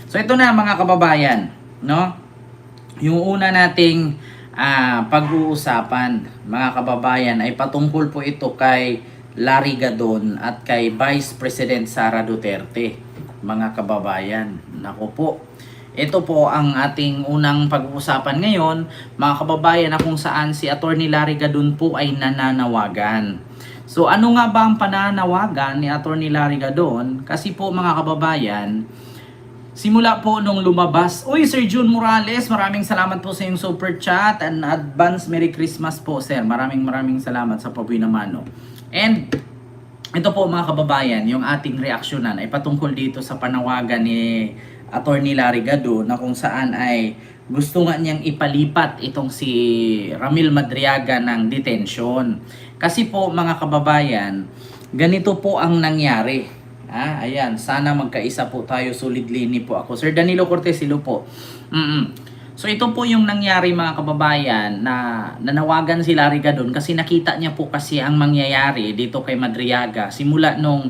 So ito na mga kababayan, no? Yung una nating pag-uusapan, mga kababayan, ay patungkol po ito kay Larry Gadon at kay Vice President Sara Duterte, mga kababayan. Naku po, ito po ang ating unang pag-uusapan ngayon, mga kababayan, na kung saan si Attorney Larry Gadon po ay nananawagan. So ano nga ba ang pananawagan ni Attorney Larry Gadon? Kasi po mga kababayan, simula po nung lumabas, uy Sir June Morales, maraming salamat po sa iyong super chat and advance Merry Christmas po sir. Maraming salamat sa Pabuy na Mano. And ito po mga kababayan, yung ating reaksyonan ay patungkol dito sa panawagan ni Attorney Larry Gadon na kung saan ay gusto nga niyang ipalipat itong si Ramil Madriaga ng detention. Kasi po mga kababayan, ganito po ang nangyari. Ayan, sana magkaisa po tayo, solid lini po ako. Sir Danilo Cortez, hello po. So ito po yung nangyari mga kababayan na nanawagan si Larry Gadon kasi nakita niya po kasi ang mangyayari dito kay Madriaga. Simula nung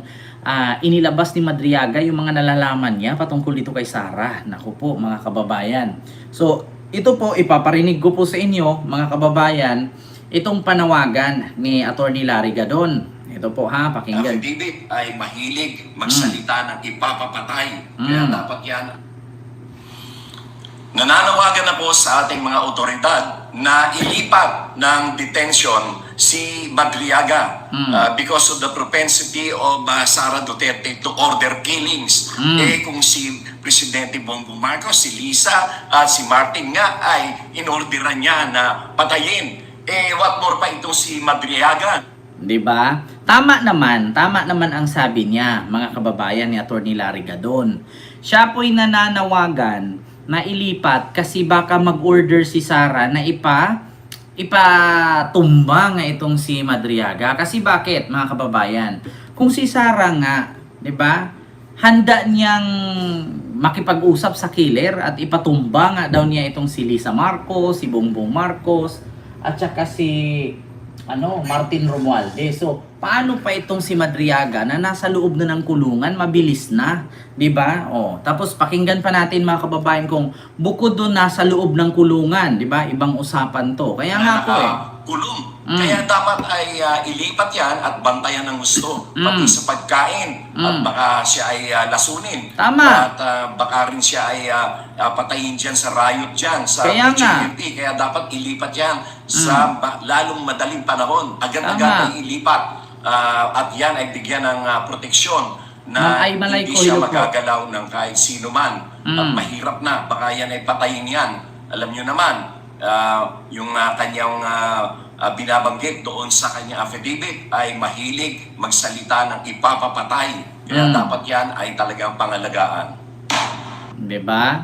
inilabas ni Madriaga yung mga nalalaman niya patungkol dito kay Sara. Naku po mga kababayan. So ito po ipaparinig ko po sa inyo mga kababayan itong panawagan ni Attorney Larry Gadon. Ito po ha, pakinggan. Affidavit ay mahilig magsalita ng ipapapatay. Kaya dapat yan. Nananawagan na po sa ating mga otoridad na ilipat ng detention si Madriaga because of the propensity of Sara Duterte to order killings. Kung si Presidente Bongbong Marcos, si Lisa at si Martin nga ay inorderan niya na patayin. What more pa itong si Madriaga? 'Di ba? Tama naman ang sabi niya, mga kababayan, ni Attorney Larry Gadon. Siya po'y nananawagan na ilipat kasi baka mag-order si Sara na ipatumba nga itong si Madriaga. Kasi bakit, mga kababayan? Kung si Sara nga, 'di ba? Handa niyang makipag-usap sa killer at ipatumba nga daw niya itong si Lisa Marcos, si Bongbong Marcos, at saka si Martin Romualdez. So, paano pa itong si Madriaga na nasa loob na ng kulungan, mabilis na, 'di ba? Tapos pakinggan pa natin mga kababayan kung bukod doon nasa loob ng kulungan, 'di ba? Ibang usapan 'to. Kaya nga po kulong. Kaya dapat ay ilipat yan at bantayan ng gusto. Pati sa pagkain. At baka siya ay lasunin. Tama. At baka rin siya ay patayin dyan sa riot dyan. Sa Kaya nga. GMP. Kaya dapat ilipat yan sa lalong madaling panahon. Agad-agad ay ilipat. At yan ay bigyan ng proteksyon na hindi siya magagalaw ng kahit sino man. At mahirap na. Baka yan ay patayin yan. Alam nyo naman, yung kanyang binabanggit doon sa kanyang affidavit ay mahilig magsalita ng ipapapatay. Kaya dapat yan ay talagang pangalagaan. 'Di ba?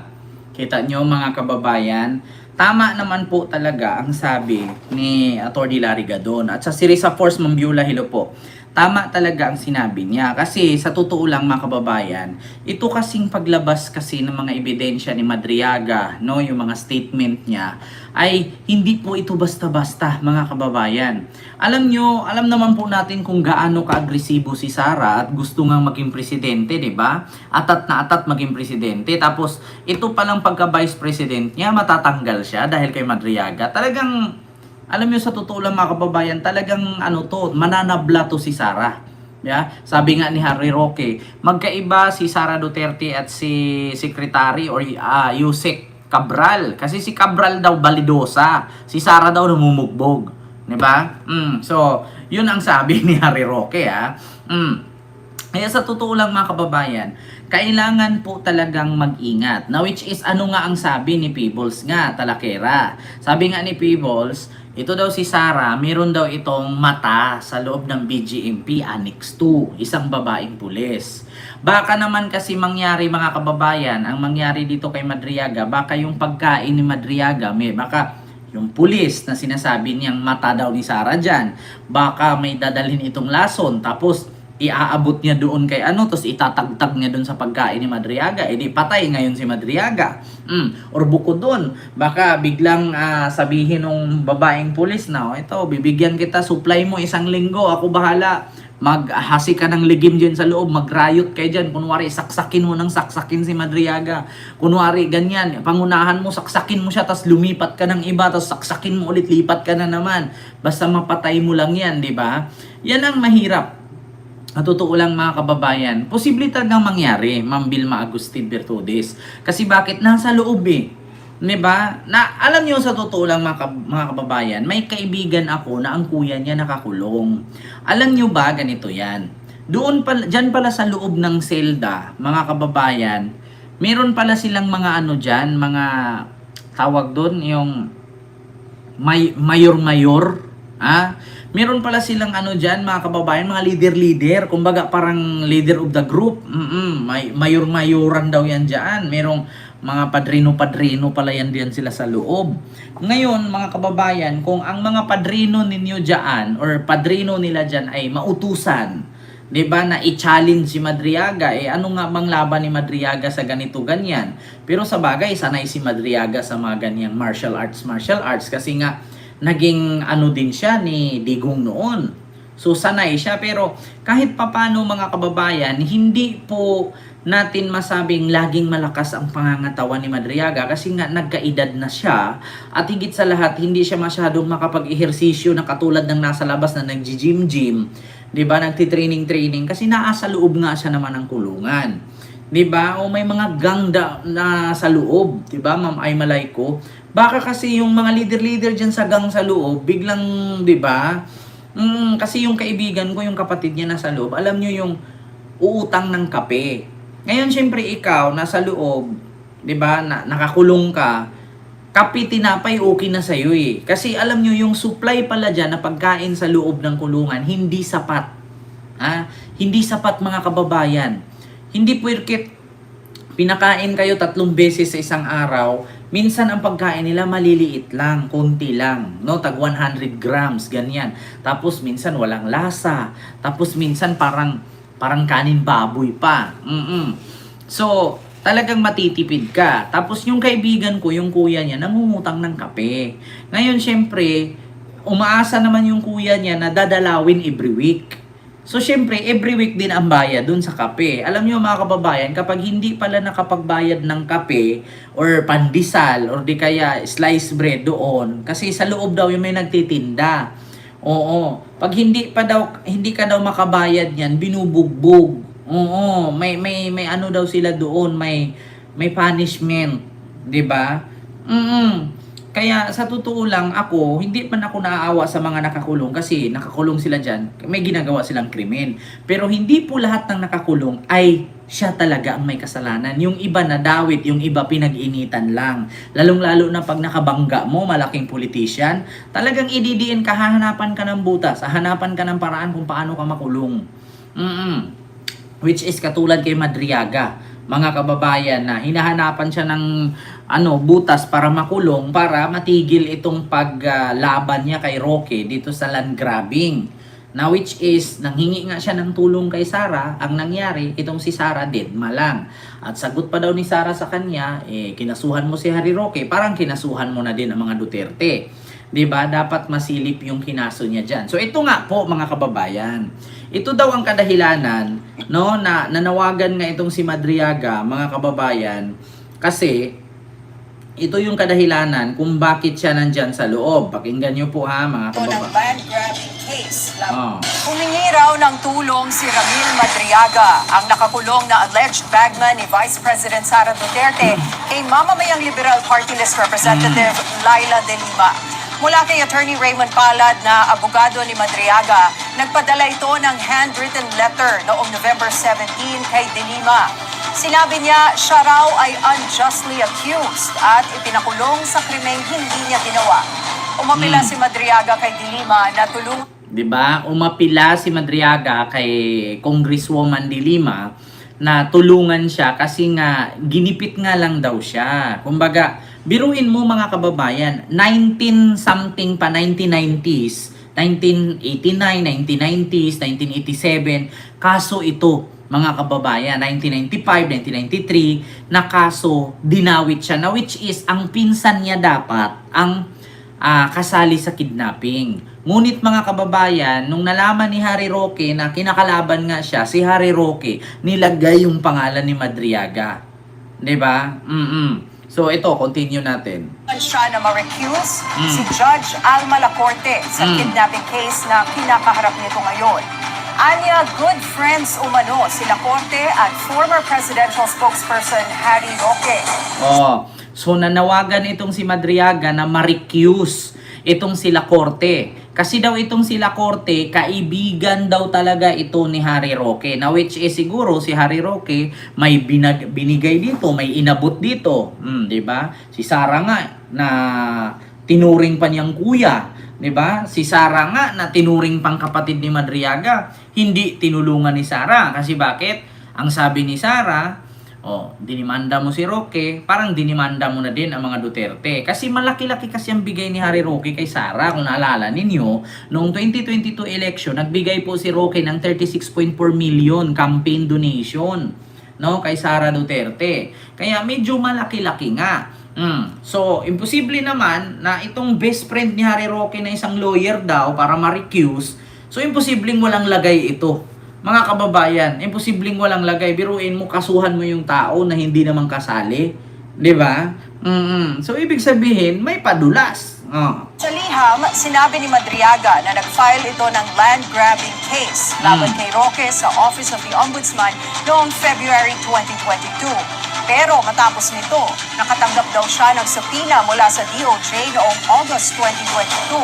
Kita nyo mga kababayan, tama naman po talaga ang sabi ni Attorney Larry Gadon. At sa Sirisa Force Mambiula, hello po. Tama talaga ang sinabi niya. Kasi sa totoo lang mga kababayan, ito kasing paglabas kasi ng mga ebidensya ni Madriaga, no, yung mga statement niya, ay hindi po ito basta-basta mga kababayan. Alam naman po natin kung gaano ka-agresibo si Sara at gusto ngang maging presidente, 'di ba? Atat na atat maging presidente. Tapos ito palang pagka-vice president niya, matatanggal siya dahil kay Madriaga. Talagang alam niyo sa totoo lang mga kababayan, talagang mananabla to si Sara. Yeah? Sabi nga ni Harry Roque, magkaiba si Sara Duterte at si Secretary or Yusek Cabral. Kasi si Cabral daw balidosa, si Sara daw namumugbog. 'Di ba? So, yun ang sabi ni Harry Roque. Kaya sa totoo lang mga kababayan, kailangan po talagang mag-ingat. Now which is ano nga ang sabi ni Peebles nga, Talakera. Sabi nga ni Peebles, ito daw si Sara, meron daw itong mata sa loob ng BGMP Annex 2, isang babaeng pulis. Baka naman kasi mangyari mga kababayan, ang mangyari dito kay Madriaga, baka yung pagkain ni Madriaga, baka yung pulis na sinasabi niyang mata daw ni Sara dyan, baka may dadalhin itong lason, tapos iaabot niya doon kay tapos itatagtag niya doon sa pagkain ni Madriaga, di patay ngayon si Madriaga. Or bukod doon, baka biglang sabihin ng babaeng pulis na, ito, bibigyan kita, supply mo 1 linggo, ako bahala maghasi ka ng ligim dyan sa loob, magrayot kayo dyan, kunwari saksakin mo ng saksakin si Madriaga, kunwari ganyan, pangunahan mo, saksakin mo siya, tas lumipat ka ng iba, tas saksakin mo ulit, lipat ka na naman, basta mapatay mo lang yan, di ba? Yan ang mahirap. At totoo lang mga kababayan, posible talagang mangyari, Ma'am Vilma Agustin Bertudes. Kasi bakit? Nasa loob eh. Diba? Na, alam niyo sa totoo lang mga kababayan, may kaibigan ako na ang kuya niya nakakulong. Alam niyo ba, ganito yan. Diyan pala sa loob ng selda, mga kababayan, meron pala silang mga ano dyan, mga tawag doon, yung mayor-mayor. Meron pala silang ano dyan, mga kababayan, mga leader-leader. Kumbaga parang leader of the group. Mayor-mayoran daw yan dyan. Merong mga padrino-padrino pala yan diyan sila sa loob. Ngayon, mga kababayan, kung ang mga padrino ninyo dyan or padrino nila dyan ay mautusan, 'di ba, na i-challenge si Madriaga, ano nga bang laban ni Madriaga sa ganito ganyan? Pero sa bagay, sanay si Madriaga sa mga ganyang martial arts kasi nga naging ano din siya ni Digong noon. So sanay siya, pero kahit papano mga kababayan, hindi po natin masabing laging malakas ang pangangatawan ni Madriaga kasi nga nagkaedad na siya at higit sa lahat hindi siya masyadong makapag-ehersisyo na katulad ng nasa labas na nagji-gym-gym, 'di ba? Nagti-training kasi naasa loob nga siya naman ng kulungan. 'Di ba? O may mga gang na sa loob, 'di ba? Ma'am Ay Malayko. Baka kasi yung mga leader-leader diyan sa gang sa loob biglang, 'di ba? Kasi yung kaibigan ko, yung kapatid niya nasa loob, alam niyo yung uutang ng kape. Ngayon, syempre, ikaw, nasa loob, di ba, nakakulong ka, kape, tinapay, okay na sa'yo eh. Kasi alam nyo, yung supply pala dyan na pagkain sa loob ng kulungan, hindi sapat. Hindi sapat mga kababayan. Hindi pwedeng pinakain kayo 3 beses sa isang araw, minsan ang pagkain nila maliliit lang, konti lang, no? Tag 100 grams, ganyan. Tapos minsan walang lasa. Tapos minsan parang kanin baboy pa. So, talagang matitipid ka. Tapos yung kaibigan ko, yung kuya niya, nangungutang ng kape. Ngayon, syempre, umaasa naman yung kuya niya na dadalawin every week. So, syempre, every week din ang bayad dun sa kape. Alam niyo mga kababayan, kapag hindi pala nakapagbayad ng kape or pandesal or di kaya sliced bread doon, kasi sa loob daw yung may nagtitinda. Oo. Pag hindi ka daw makabayad niyan, binubugbog. Oo, may ano daw sila doon, may punishment, 'di ba? Kaya sa totoo lang ako, hindi man ako naaawa sa mga nakakulong kasi nakakulong sila diyan, may ginagawa silang krimen. Pero hindi po lahat ng nakakulong ay siya talaga ang may kasalanan. Yung iba na dawit, yung iba pinag-initan lang. Lalong-lalo na pag nakabangga mo, malaking politician, talagang ididiin ka, hahanapan ka ng butas, hahanapan ka ng paraan kung paano ka makulong. Which is katulad kay Madriaga, mga kababayan, na hinahanapan siya ng butas para makulong, para matigil itong paglaban niya kay Roque dito sa land grabbing. Na which is, nanghingi nga siya ng tulong kay Sara. Ang nangyari, itong si Sara deadma lang. At sagot pa daw ni Sara sa kanya, kinasuhan mo si Harry Roque, parang kinasuhan mo na din ang mga Duterte. 'Di ba? Dapat masilip yung kinaso niya diyan. So ito nga po mga kababayan. Ito daw ang kadahilanan, no, na nanawagan nga itong si Madriaga, mga kababayan, kasi ito yung kadahilanan kung bakit siya nandyan sa loob. Pakinggan nyo po ha, mga kababayan. Ng land grabbing case. Humingi raw ng tulong si Ramil Madriaga, ang nakakulong na alleged bagman ni Vice President Sara Duterte kay mamamayang Liberal Party List Representative Laila De Lima. Mula kay Attorney Raymond Palad na abogado ni Madriaga, nagpadala ito ng handwritten letter noong November 17 kay De Lima. Sinabi niya siya raw ay unjustly accused at ipinakulong sa krimeng hindi niya ginawa. Umapila si Madriaga kay De Lima na tulungan. 'Di ba? Umapila si Madriaga kay Congresswoman De Lima na tulungan siya kasi nga ginipit nga lang daw siya. Kumbaga, biruin mo mga kababayan, 19-something pa, 1990s, 1989, 1990s, 1987, kaso ito, mga kababayan, 1995, 1993, na kaso, dinawit siya, na which is, ang pinsan niya dapat, ang kasali sa kidnapping. Ngunit mga kababayan, nung nalaman ni Harry Roque na kinakalaban nga siya, si Harry Roque, nilagay yung pangalan ni Madriaga. 'Di ba? So ito, continue natin. Siya na ma-recuse si Judge Alma Lacorte sa kidnapping case na kinakaharap nito ngayon. Anya, good friends umano si Lacorte at former presidential spokesperson Harry Roque. So nanawagan itong si Madriaga na ma-recuse itong si Lacorte. Kasi daw itong si Lacorte, kaibigan daw talaga ito ni Harry Roque. Na which is siguro si Harry Roque may binigay dito, may inabot dito. 'Di ba? Si Sara nga na tinuring pa niyang kuya, 'di ba? Si Sara nga na tinuring pang kapatid ni Madriaga, hindi tinulungan ni Sara kasi bakit? Ang sabi ni Sara, dinimanda mo si Roque, parang dinimanda mo na din ang mga Duterte. Kasi malaki-laki kasi ang bigay ni Harry Roque kay Sara. Kung naalala ninyo, noong 2022 election, nagbigay po si Roque ng 36.4 million campaign donation, no, kay Sara Duterte. Kaya medyo malaki-laki nga. So, imposible naman na itong best friend ni Harry Roque na isang lawyer daw para ma-recuse. So, imposibleng walang lagay ito. Mga kababayan, imposibleng walang lagay. Biruin mo, kasuhan mo yung tao na hindi naman kasali. 'Di ba? So, ibig sabihin, may padulas. Sa liham, sinabi ni Madriaga na nag-file ito ng land-grabbing case laban kay Roque sa Office of the Ombudsman noong February 2022. Pero matapos nito, nakatanggap daw siya ng subpoena mula sa DOJ noong August 2022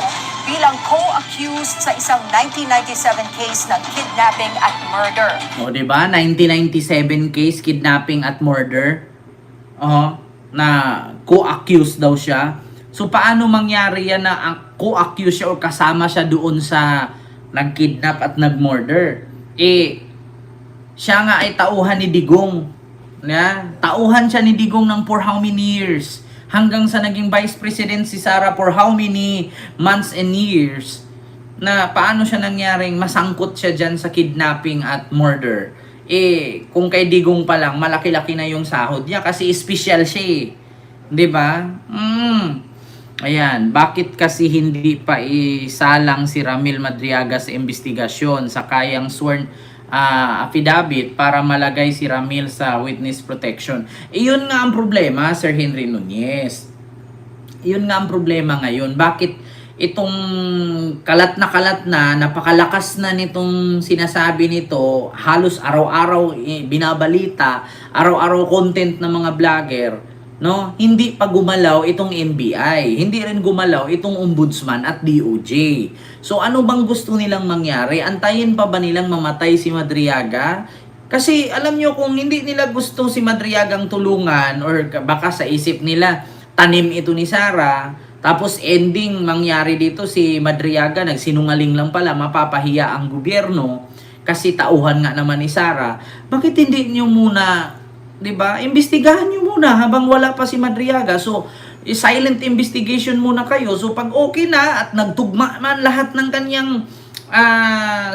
bilang co-accused sa isang 1997 case ng kidnapping at murder. Di ba? 1997 case, kidnapping at murder. Na co-accused daw siya. So, paano mangyari yan na ang co-accused siya o kasama siya doon sa nag-kidnap at nag-murder? Siya nga ay tauhan ni Digong. Tauhan siya ni Digong ng for how many years? Hanggang sa naging vice president si Sara for how many months and years? Na paano siya nangyaring masangkot siya dyan sa kidnapping at murder? Kung kay Digong pa lang, malaki-laki na yung sahod niya kasi special siya. 'Di ba? Ayan, bakit kasi hindi pa isalang si Ramil Madriaga sa investigasyon sa kayang sworn affidavit para malagay si Ramil sa witness protection? Iyon nga ang problema, Sir Henry Nunez. Iyon nga ang problema ngayon. Bakit itong kalat na, napakalakas na nitong sinasabi nito, halos araw-araw binabalita, araw-araw content ng mga vlogger, no? Hindi pa gumalaw itong NBI, hindi rin gumalaw itong Ombudsman at DOJ. So ano bang gusto nilang mangyari? Antayin pa ba nilang mamatay si Madriaga? Kasi alam nyo, kung hindi nila gusto si Madriagang tulungan or baka sa isip nila tanim ito ni Sara, tapos ending mangyari dito si Madriaga nagsinungaling lang pala, mapapahiya ang gobyerno kasi tauhan nga naman ni Sara. Bakit hindi nyo muna, 'di ba? Imbestigahan niyo muna habang wala pa si Madriaga. So, silent investigation muna kayo. So, pag okay na at nagtugma man lahat ng kanyang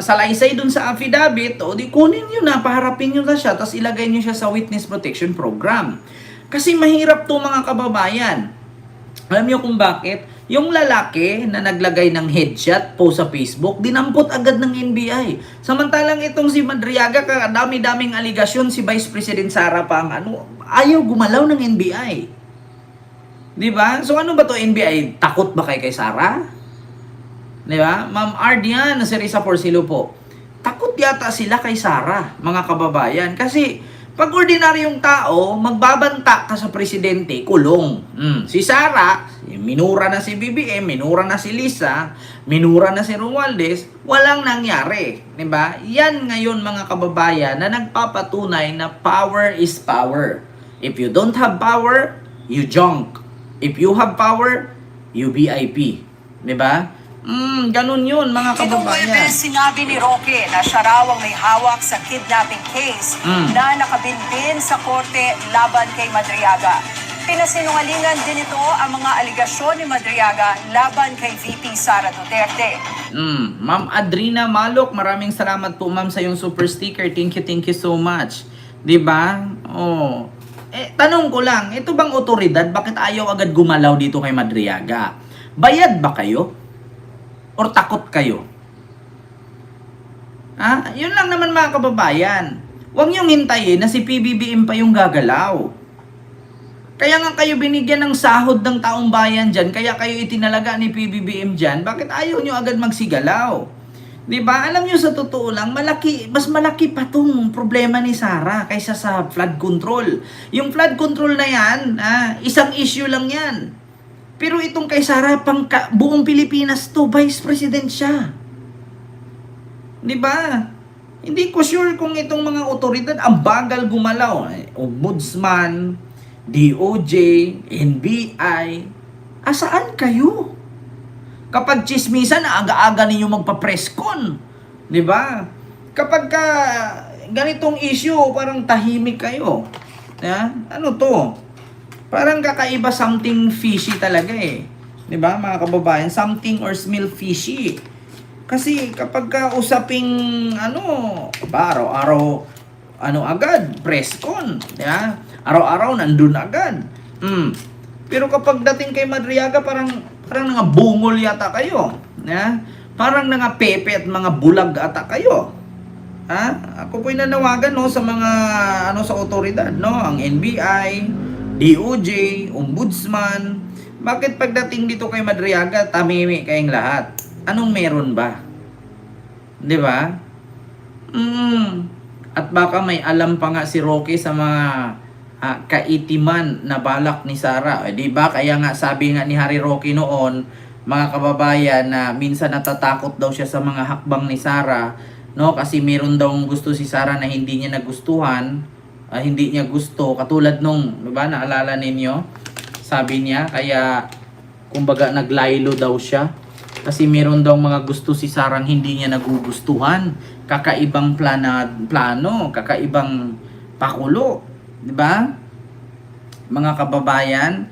salaysay dun sa affidavit, o di kunin niyo na, paharapin niyo na siya, tapos ilagay niyo siya sa witness protection program. Kasi mahirap 'to, mga kababayan. Alam niyo kung bakit? Yung lalaki na naglagay ng headshot po sa Facebook, dinampot agad ng NBI. Samantalang itong si Madriaga, dami-daming aligasyon, si Vice President Sara pa ang ayaw gumalaw ng NBI. Di ba? So ano ba to NBI? Takot ba kay Sara? Di ba? Ma'am Ardian, si Risa Porcilo po. Takot yata sila kay Sara, mga kababayan. Kasi pag ordinaryong tao, magbabanta ka sa presidente, kulong. Si Sara, minura na si BBM, minura na si Lisa, minura na si Romualdez, walang nangyari. Diba? Yan ngayon, mga kababayan, na nagpapatunay na power is power. If you don't have power, you junk. If you have power, you VIP. Diba? Ganun yun, mga Itong kababayan. Huwebes, sinabi ni Roque na siya raw ang may hawak sa kidnapping case na nakabinbin sa korte laban kay Madriaga. Pinasinungalingan din ito ang mga aligasyon ni Madriaga laban kay VP Sara Duterte. Ma'am Adrina Malok, maraming salamat po, ma'am, sa yung super sticker. Thank you so much. 'Di ba? Tanong ko lang, ito bang otoridad, bakit ayaw agad gumalaw dito kay Madriaga? Bayad ba kayo? Or takot kayo? Yun lang naman mga kababayan. Huwag niyong hintayin na si PBBM pa yung gagalaw. Kaya nga kayo binigyan ng sahod ng taong bayan dyan, kaya kayo itinalaga ni PBBM dyan, bakit ayaw nyo agad magsigalaw? Diba? Alam nyo sa totoo lang, mas malaki pa tong problema ni Sara kaysa sa flood control. Yung flood control na yan, isang issue lang yan. Pero itong kay Sara, buong Pilipinas to, Vice President siya. Diba? Hindi ko sure kung itong mga otoridad, ang bagal gumalaw. Ombudsman, DOJ, NBI, asaan kayo? Kapag chismisan, aga-aga ninyo magpa-presscon. Di ba? Kapag ganitong issue, parang tahimik kayo. Ano to? Parang kakaiba, something fishy talaga eh. Di ba mga kababayan? Something or smell fishy. Kasi kapag usaping araw-araw, agad, presscon. Di ba? Araw-araw, nandun agad. Pero kapag dating kay Madriaga, parang bungol yata kayo. Parang pepe at mga bulag ata kayo. Ako po'y nanawagan sa mga sa otoridad, ang NBI, DOJ, Ombudsman. Bakit pagdating dito kay Madriaga, tamimi kayong lahat? Anong meron ba? 'Di ba? At baka may alam pa nga si Roque sa mga kaitiman na balak ni Sara. Di ba? Kaya nga sabi nga ni Harry Roque noon, mga kababayan, na minsan natatakot daw siya sa mga hakbang ni Sara, kasi meron daw gusto si Sara na hindi niya nagustuhan, hindi niya gusto, katulad nung, di ba, naalala ninyo? Sabi niya, kaya kumbaga naglaylo daw siya kasi meron daw mga gusto si Sarang hindi niya nagugustuhan, kakaibang plano, kakaibang pakulo. Diba? Mga kababayan,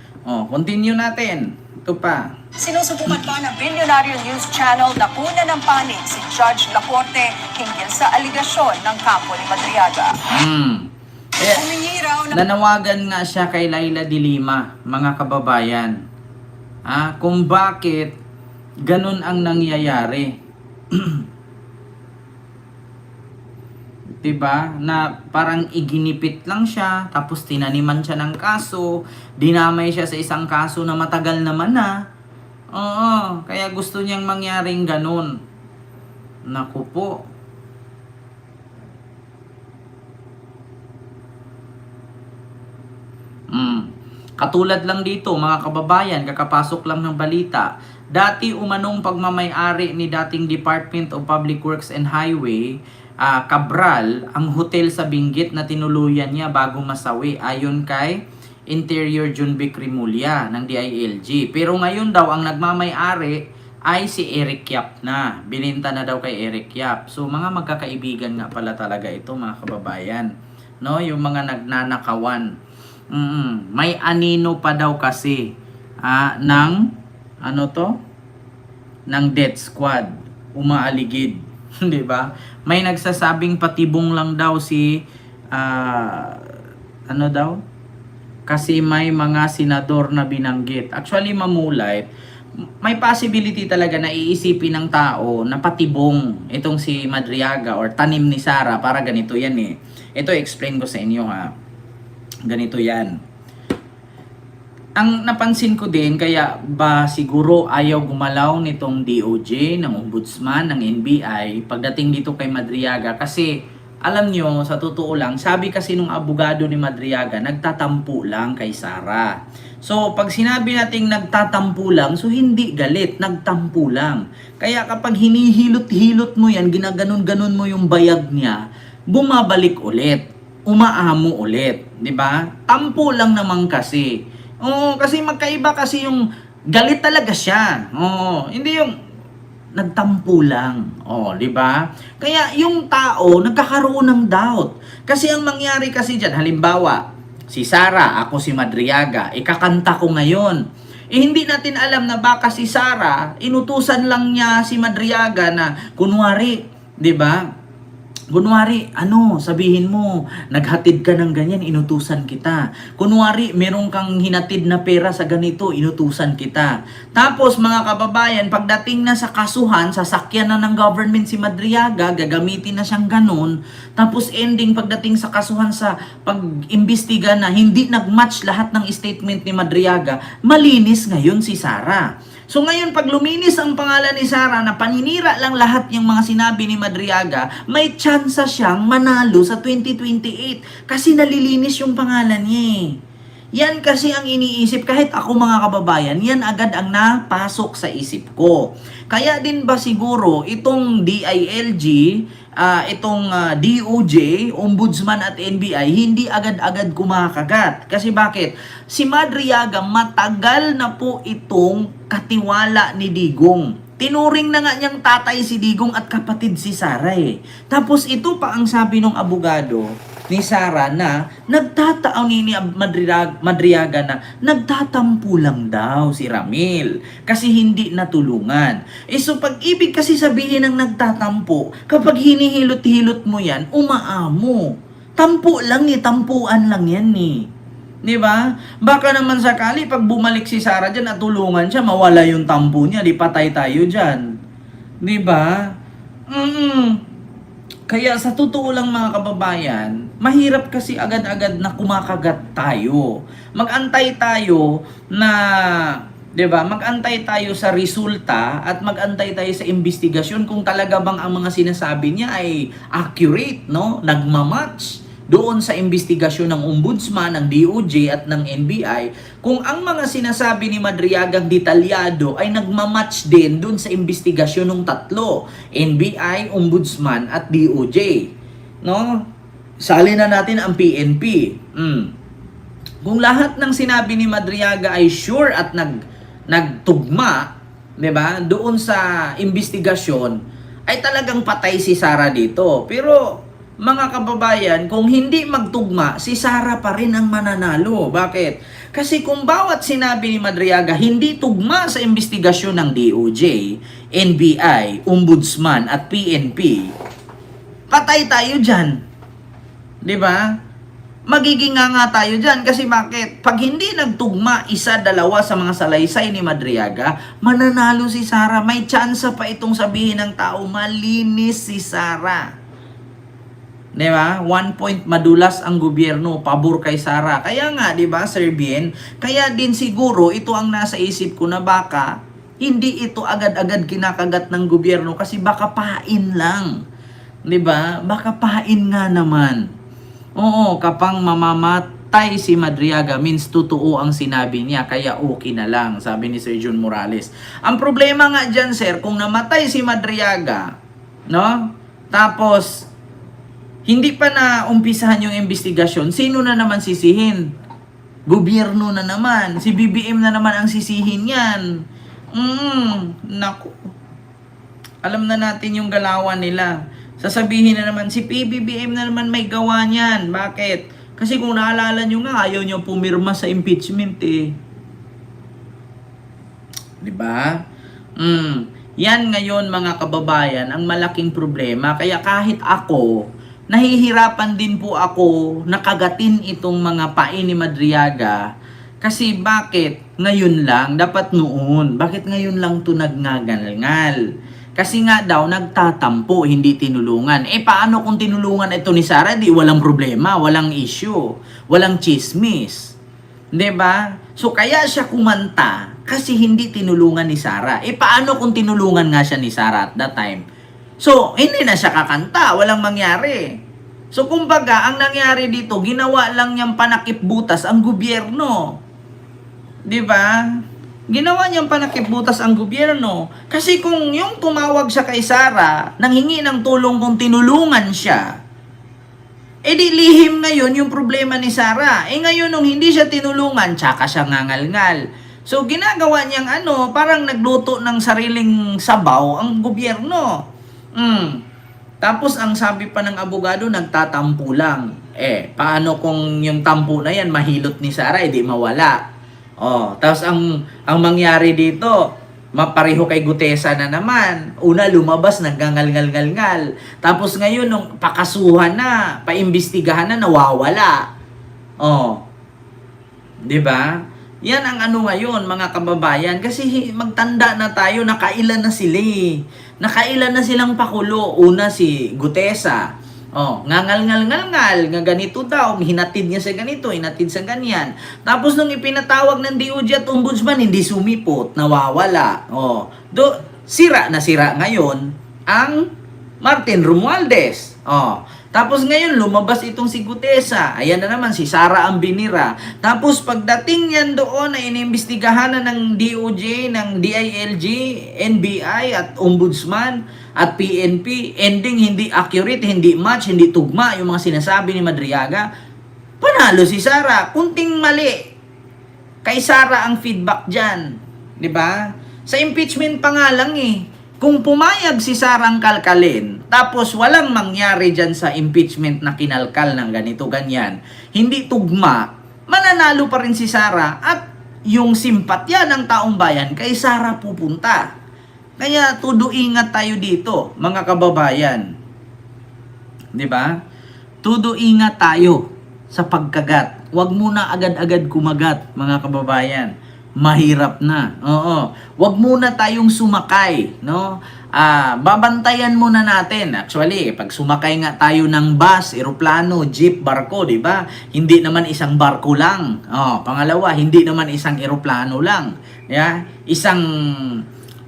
continue natin. Ito pa. Sinusubukan pa ng Billionaire News Channel na kuna ng panig si Judge Lacorte hinggil sa aligasyon ng kampo ni Madriaga. Humingi raw ng... Nanawagan nga siya kay Laila de Lima, mga kababayan. Kung bakit ganun ang nangyayari. Diba? Na parang iginipit lang siya, tapos tinaniman siya ng kaso, dinamay siya sa isang kaso na matagal naman na. Oo, kaya gusto niyang mangyaring ganun. Naku po. Katulad lang dito, mga kababayan, kakapasok lang ng balita. Dati umanong pagmamay-ari ni dating Department of Public Works and Highway, Cabral, ang hotel sa Benguet na tinuluyan niya bago masawi ayon kay Interior June B. Crimulya ng DILG. Pero ngayon daw ang nagmamay-ari ay si Eric Yap na. Bininta na daw kay Eric Yap. So mga magkakaibigan nga pala talaga ito, mga kababayan. Yung mga nagnanakawan. May anino pa daw kasi ng ng death squad umaaligid. 'Di ba? May nagsasabing patibong lang daw si kasi may mga senador na binanggit. Actually, Mamulay, may possibility talaga na iisipin ng tao na patibong itong si Madriaga or tanim ni Sara para ganito yan eh. Ito explain ko sa inyo Ganito yan. Ang napansin ko din, kaya ba siguro ayaw gumalaw nitong DOJ, ng Ombudsman, ng NBI, pagdating dito kay Madriaga, kasi alam nyo, sa totoo lang, sabi kasi nung abogado ni Madriaga, nagtatampo lang kay Sara. So, pag sinabi nating nagtatampo lang, so hindi galit, nagtampo lang. Kaya kapag hinihilot-hilot mo yan, ginaganon-ganon mo yung bayag niya, bumabalik ulit, umaamo ulit, di ba? Tampo lang naman kasi. Kasi magkaiba kasi yung galit talaga siya. Hindi yung nagtampo lang. Di ba? Kaya yung tao nagkakaroon ng doubt. Kasi ang mangyari kasi diyan, halimbawa, si Sara, ako si Madriaga, ikakanta ko ngayon. Hindi natin alam na baka si Sara, inutusan lang niya si Madriaga na kunwari, 'di ba? Kunwari, sabihin mo, naghatid ka ng ganyan, inutusan kita. Kunwari, meron kang hinatid na pera sa ganito, inutusan kita. Tapos, mga kababayan, pagdating na sa kasuhan, sasakyan na ng government si Madriaga, gagamitin na siyang ganun. Tapos, ending, pagdating sa kasuhan sa pag-imbestiga na, hindi nag-match lahat ng statement ni Madriaga, malinis ngayon si Sara. So ngayon, pag luminis ang pangalan ni Sara na paninira lang lahat yung mga sinabi ni Madriaga, may tsansa siyang manalo sa 2028 kasi nalilinis yung pangalan niya eh. Yan kasi ang iniisip, kahit ako mga kababayan, yan agad ang napasok sa isip ko. Kaya din ba siguro itong DILG, itong DOJ, Ombudsman at NBI, hindi agad-agad kumakagat. Kasi bakit? Si Madriaga matagal na po itong katiwala ni Digong. Tinuring na nga niyang tatay si Digong at kapatid si Sara eh. Tapos ito pa ang sabi ng abogado ni Sara na nagtatao ni Madriaga na nagtatampo lang daw si Ramil kasi hindi natulungan. So pag-ibig kasi sabihin ng nagtatampo, kapag hinihilot-hilot mo yan, umaamo. Tampo lang eh, tampuan lang yan eh. Di ba? Baka naman sakali pag bumalik si Sara dyan at tulungan siya, mawala yung tampo niya, di patay tayo dyan. Di ba? Kaya sa totoo lang mga kababayan, mahirap kasi agad-agad na kumakagat tayo. Mag-antay tayo na, 'di ba? Mag-antay tayo sa resulta at mag-antay tayo sa investigasyon kung talaga bang ang mga sinasabi niya ay accurate, no? Nagmamatch doon sa investigasyon ng Ombudsman, ng DOJ at ng NBI, kung ang mga sinasabi ni Madriagang detalyado ay nagmamatch din doon sa investigasyon ng tatlo, NBI, Ombudsman at DOJ. No? Sali na natin ang PNP. Kung lahat ng sinabi ni Madriaga ay sure at nagtugma, 'di ba? Doon sa investigasyon ay talagang patay si Sara dito. Pero mga kababayan, kung hindi magtugma, si Sara pa rin ang mananalo. Bakit? Kasi kung bawat sinabi ni Madriaga hindi tugma sa investigasyon ng DOJ, NBI, Ombudsman at PNP, patay tayo dyan. Diba? Magiging nga tayo dyan. Kasi bakit? Pag hindi nagtugma, isa, dalawa sa mga salaysay ni Madriaga, mananalo si Sara. May tsansa pa itong sabihin ng tao, malinis si Sara. Di ba? 1 point madulas ang gobyerno, pabor kay Sara. Kaya nga, di ba, Sir Bien? Kaya din siguro, ito ang nasa isip ko na baka hindi ito agad-agad kinakagat ng gobyerno kasi baka pain lang. Di ba? Baka pain nga naman. Oo, kapang mamamatay si Madriaga means totoo ang sinabi niya, kaya okay na lang, sabi ni Sir John Morales. Ang problema nga dyan, sir, kung namatay si Madriaga, no? Tapos hindi pa na umpisahan yung investigasyon, sino na naman sisihin? Gobyerno na naman. Si BBM na naman ang sisihin yan. Naku. Alam na natin yung galawan nila. Sasabihin na naman, si PBBM na naman may gawa niyan. Bakit? Kasi kung naalala nyo nga, ayaw nyo pumirma sa impeachment eh. Diba? Yan ngayon mga kababayan, ang malaking problema. Kaya kahit ako, nahihirapan din po ako nakagatin itong mga pain ni Madriaga. Kasi bakit ngayon lang? Dapat noon. Bakit ngayon lang ito nagngangal-ngal? Kasi nga daw nagtatampo, hindi tinulungan. Paano kung tinulungan ito ni Sara? Di walang problema, walang issue, walang chismis. Diba? So kaya siya kumanta kasi hindi tinulungan ni Sara. Paano kung tinulungan nga siya ni Sara at that time? So, hindi na siya kakanta, walang mangyari. So, kumbaga, ang nangyari dito, ginawa lang niyang panakip butas ang gobyerno. Di ba? Ginawa niyang panakip butas ang gobyerno. Kasi kung yung tumawag siya kay Sara, nanghingi ng tulong kung tinulungan siya, di lihim ngayon yung problema ni Sara. Ngayon nung hindi siya tinulungan, tsaka siya ngangal-ngal. So, ginagawa niyang parang nagluto ng sariling sabaw ang gobyerno. Tapos ang sabi pa ng abogado, nagtatampo lang. Paano kung yung tampo na yan mahilot ni Sara, di mawala. Tapos ang mangyari dito, mapareho kay Gutesa na naman. Una, lumabas, naggangal-ngal-ngal-ngal. Tapos ngayon, nung pakasuhan na, paimbestigahan na, nawawala. Oh. 'Di ba? Yan ang ano ngayon, mga kababayan. Kasi magtanda na tayo, nakailan na sila eh. Nakailan na silang pakulo. Una si Gutesa. Oh, ngangal-ngal-ngal-ngal, nga ganito daw, hinatid niya sa ganito, hinatid sa ganyan. Tapos nung ipinatawag ng DOJ at Ombudsman, hindi sumipot, nawawala. Oh, sira na sira ngayon ang Martin Romualdez. Oh, tapos ngayon lumabas itong si Gutesa. Ayan na naman si Sara ang binira. Tapos pagdating yan doon ay inimbestigahan na ng DOJ, ng DILG, NBI at Ombudsman at PNP, ending hindi accurate, hindi match, hindi tugma yung mga sinasabi ni Madriaga. Panalo si Sara. Kunting mali. Kay Sara ang feedback dyan. 'Di ba? Sa impeachment pa nga lang eh. Kung pumayag si Sarang kalkalin, tapos walang mangyari dyan sa impeachment na kinalkal ng ganito, ganyan, hindi tugma, mananalo pa rin si Sara at yung simpatya ng taong bayan kay Sara pupunta. Kaya todo ingat tayo dito, mga kababayan. 'Di ba? Todo ingat tayo sa pagkagat. Huwag muna agad-agad kumagat, mga kababayan. Mahirap na. Oo. Huwag muna tayong sumakay, no? Babantayan muna natin. Actually, pag sumakay nga tayo ng bus, eroplano, jeep, barko, 'di ba? Hindi naman isang barko lang. Pangalawa, hindi naman isang eroplano lang. Yeah? Isang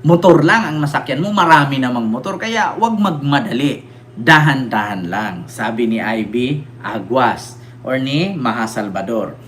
motor lang ang masakyan mo, marami namang motor. Kaya huwag magmadali. Dahan-dahan lang, sabi ni IB Aguas or ni Maha Salvador.